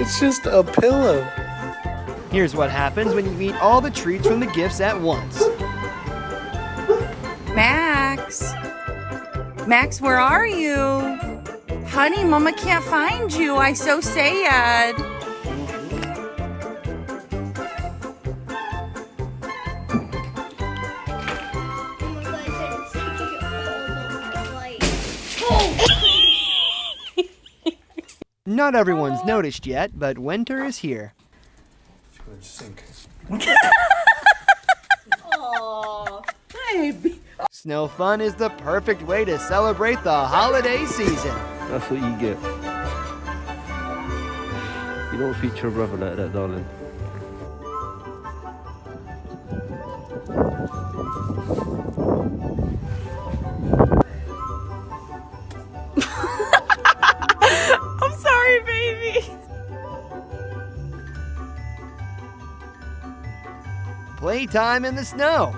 It's just a pillow. Here's what happens when you eat all the treats from the gifts at once. Max? Max, where are you? Honey, Mama can't find you. I so sad. Not everyone's noticed yet, but winter is here. It's gonna sink. Aw, baby. Snow fun is the perfect way to celebrate the holiday season. That's what you get. You don't treat your brother like that, darling. I'm sorry, baby. Playtime in the snow.